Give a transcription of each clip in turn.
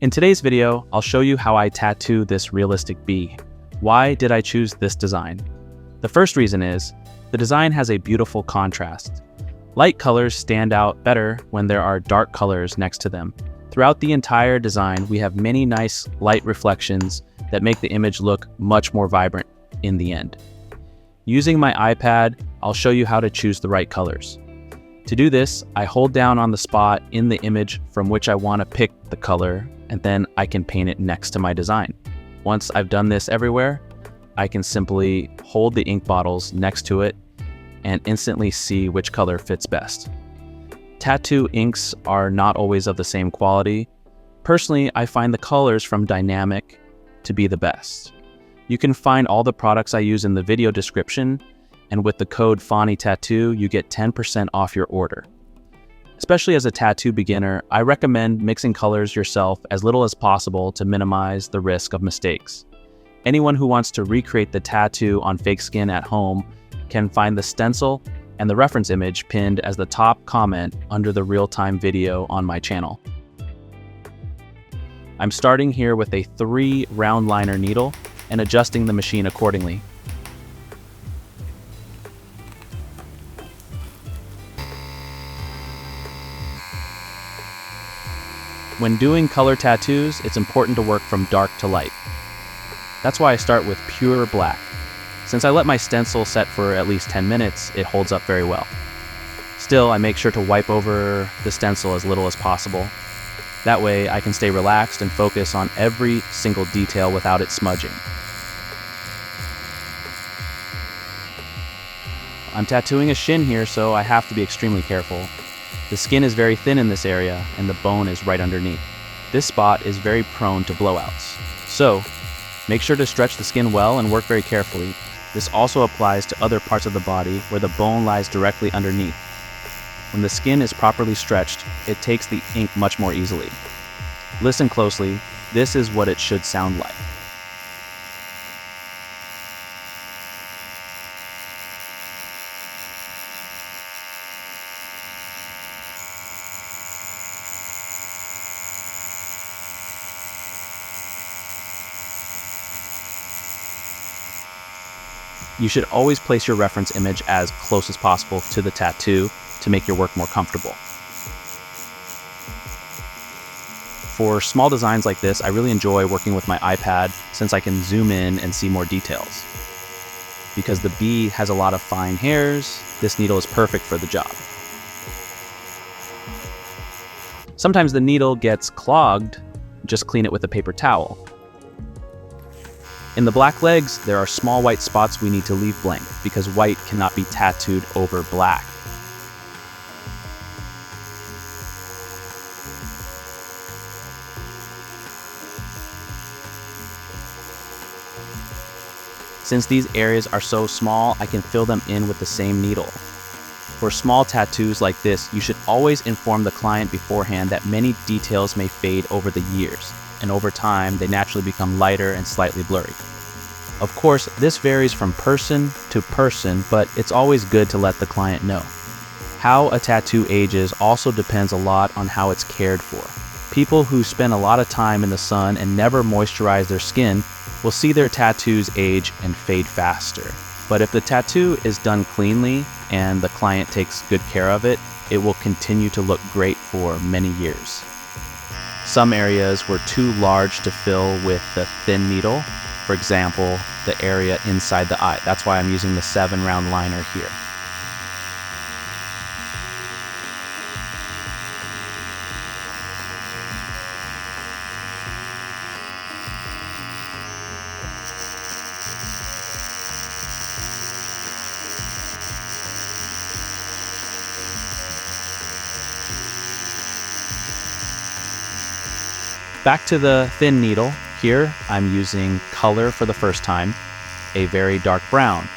In today's video, I'll show you how I tattoo this realistic bee. Why did I choose this design? The first reason is, the design has a beautiful contrast. Light colors stand out better when there are dark colors next to them. Throughout the entire design, we have many nice light reflections that make the image look much more vibrant in the end. Using my iPad, I'll show you how to choose the right colors. To do this, I hold down on the spot in the image from which I want to pick the color, and then I can paint it next to my design. Once I've done this everywhere, I can simply hold the ink bottles next to it and instantly see which color fits best. Tattoo inks are not always of the same quality. Personally, I find the colors from Dynamic to be the best. You can find all the products I use in the video description, and with the code fanitattoo, you get 10% off your order. Especially as a tattoo beginner, I recommend mixing colors yourself as little as possible to minimize the risk of mistakes. Anyone who wants to recreate the tattoo on fake skin at home can find the stencil and the reference image pinned as the top comment under the real-time video on my channel. I'm starting here with a 3 round liner needle and adjusting the machine accordingly. When doing color tattoos, it's important to work from dark to light. That's why I start with pure black. Since I let my stencil set for at least 10 minutes, it holds up very well. Still, I make sure to wipe over the stencil as little as possible. That way, I can stay relaxed and focus on every single detail without it smudging. I'm tattooing a shin here, so I have to be extremely careful. The skin is very thin in this area, and the bone is right underneath. This spot is very prone to blowouts. So, make sure to stretch the skin well and work very carefully. This also applies to other parts of the body where the bone lies directly underneath. When the skin is properly stretched, it takes the ink much more easily. Listen closely, this is what it should sound like. You should always place your reference image as close as possible to the tattoo to make your work more comfortable. For small designs like this, I really enjoy working with my iPad since I can zoom in and see more details. Because the bee has a lot of fine hairs, this needle is perfect for the job. Sometimes the needle gets clogged, just clean it with a paper towel. In the black legs, there are small white spots we need to leave blank because white cannot be tattooed over black. Since these areas are so small, I can fill them in with the same needle. For small tattoos like this, you should always inform the client beforehand that many details may fade over the years, and over time, they naturally become lighter and slightly blurry. Of course, this varies from person to person, but it's always good to let the client know. How a tattoo ages also depends a lot on how it's cared for. People who spend a lot of time in the sun and never moisturize their skin will see their tattoos age and fade faster. But if the tattoo is done cleanly and the client takes good care of it, it will continue to look great for many years. Some areas were too large to fill with the thin needle. For example, the area inside the eye. That's why I'm using the 7 round liner here. Back to the thin needle. Here, I'm using color for the first time, a very dark brown.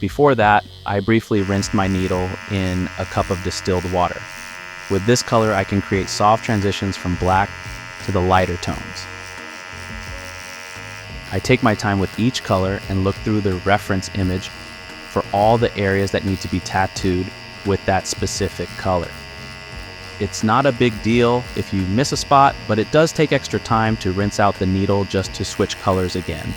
Before that, I briefly rinsed my needle in a cup of distilled water. With this color, I can create soft transitions from black to the lighter tones. I take my time with each color and look through the reference image for all the areas that need to be tattooed with that specific color. It's not a big deal if you miss a spot, but it does take extra time to rinse out the needle just to switch colors again.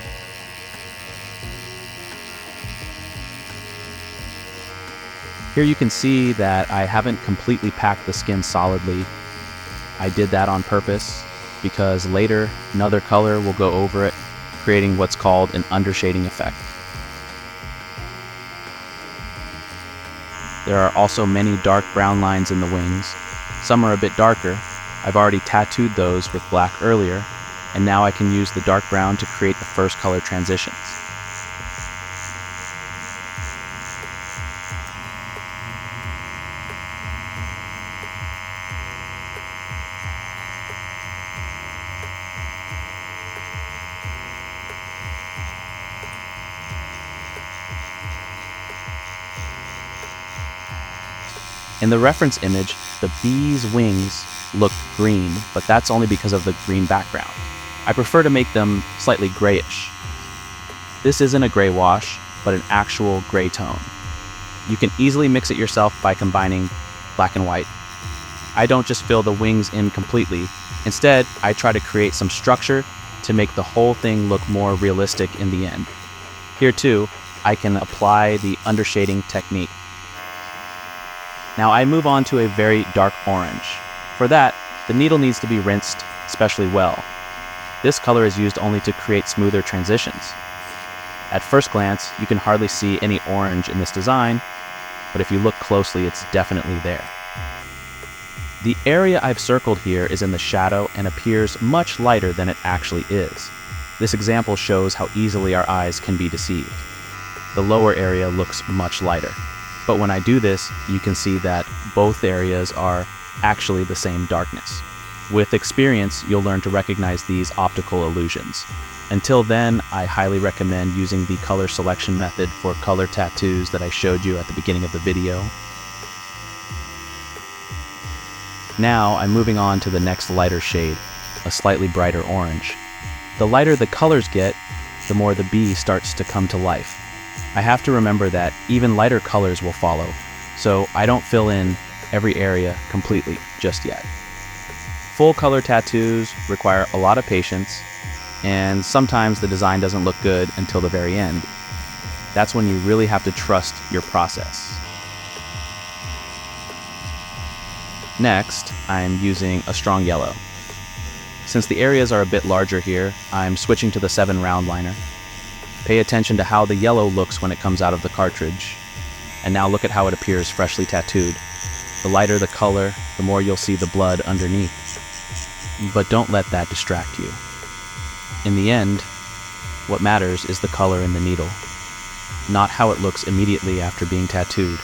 Here you can see that I haven't completely packed the skin solidly. I did that on purpose because later another color will go over it, creating what's called an undershading effect. There are also many dark brown lines in the wings. Some are a bit darker. I've already tattooed those with black earlier, and now I can use the dark brown to create the first color transitions. In the reference image, the bee's wings look green, but that's only because of the green background. I prefer to make them slightly grayish. This isn't a gray wash, but an actual gray tone. You can easily mix it yourself by combining black and white. I don't just fill the wings in completely. Instead, I try to create some structure to make the whole thing look more realistic in the end. Here too, I can apply the undershading technique. Now I move on to a very dark orange. For that, the needle needs to be rinsed especially well. This color is used only to create smoother transitions. At first glance, you can hardly see any orange in this design, but if you look closely, it's definitely there. The area I've circled here is in the shadow and appears much lighter than it actually is. This example shows how easily our eyes can be deceived. The lower area looks much lighter. But when I do this, you can see that both areas are actually the same darkness. With experience, you'll learn to recognize these optical illusions. Until then, I highly recommend using the color selection method for color tattoos that I showed you at the beginning of the video. Now I'm moving on to the next lighter shade, a slightly brighter orange. The lighter the colors get, the more the bee starts to come to life. I have to remember that even lighter colors will follow, so I don't fill in every area completely just yet. Full color tattoos require a lot of patience, and sometimes the design doesn't look good until the very end. That's when you really have to trust your process. Next, I'm using a strong yellow. Since the areas are a bit larger here, I'm switching to the 7 round liner. Pay attention to how the yellow looks when it comes out of the cartridge. And now look at how it appears freshly tattooed. The lighter the color, the more you'll see the blood underneath. But don't let that distract you. In the end, what matters is the color in the needle, not how it looks immediately after being tattooed.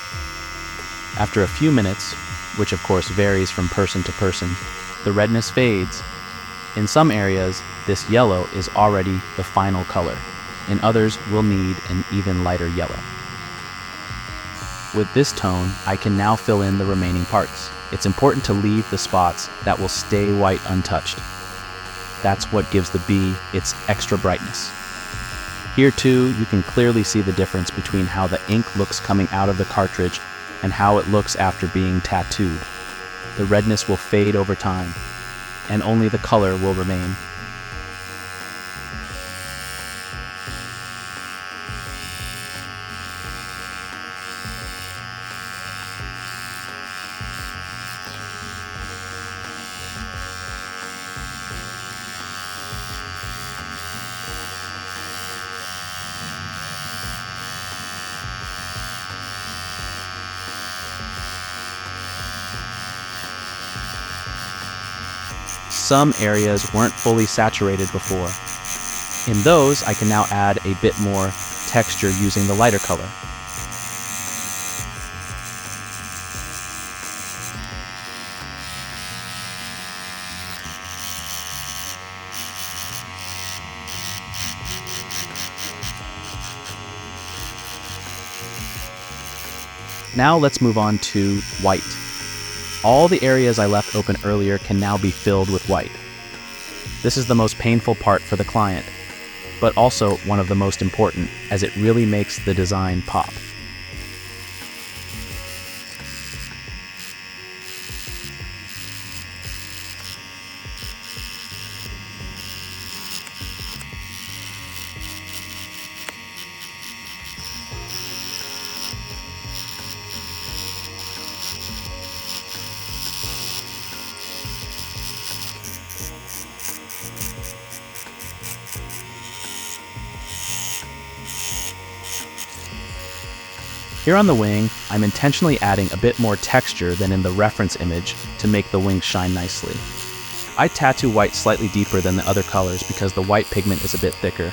After a few minutes, which of course varies from person to person, the redness fades. In some areas, this yellow is already the final color. In others, we'll need an even lighter yellow. With this tone, I can now fill in the remaining parts. It's important to leave the spots that will stay white untouched. That's what gives the bee its extra brightness. Here too, you can clearly see the difference between how the ink looks coming out of the cartridge and how it looks after being tattooed. The redness will fade over time, and only the color will remain. Some areas weren't fully saturated before. In those, I can now add a bit more texture using the lighter color. Now let's move on to white. All the areas I left open earlier can now be filled with white. This is the most painful part for the client, but also one of the most important, as it really makes the design pop. Here on the wing, I'm intentionally adding a bit more texture than in the reference image to make the wing shine nicely. I tattoo white slightly deeper than the other colors because the white pigment is a bit thicker.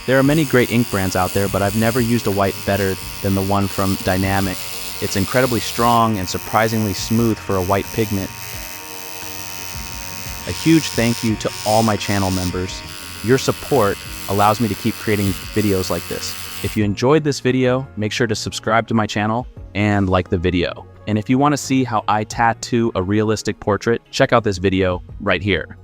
There are many great ink brands out there, but I've never used a white better than the one from Dynamic. It's incredibly strong and surprisingly smooth for a white pigment. A huge thank you to all my channel members. Your support allows me to keep creating videos like this. If you enjoyed this video, make sure to subscribe to my channel and like the video. And if you want to see how I tattoo a realistic portrait, check out this video right here.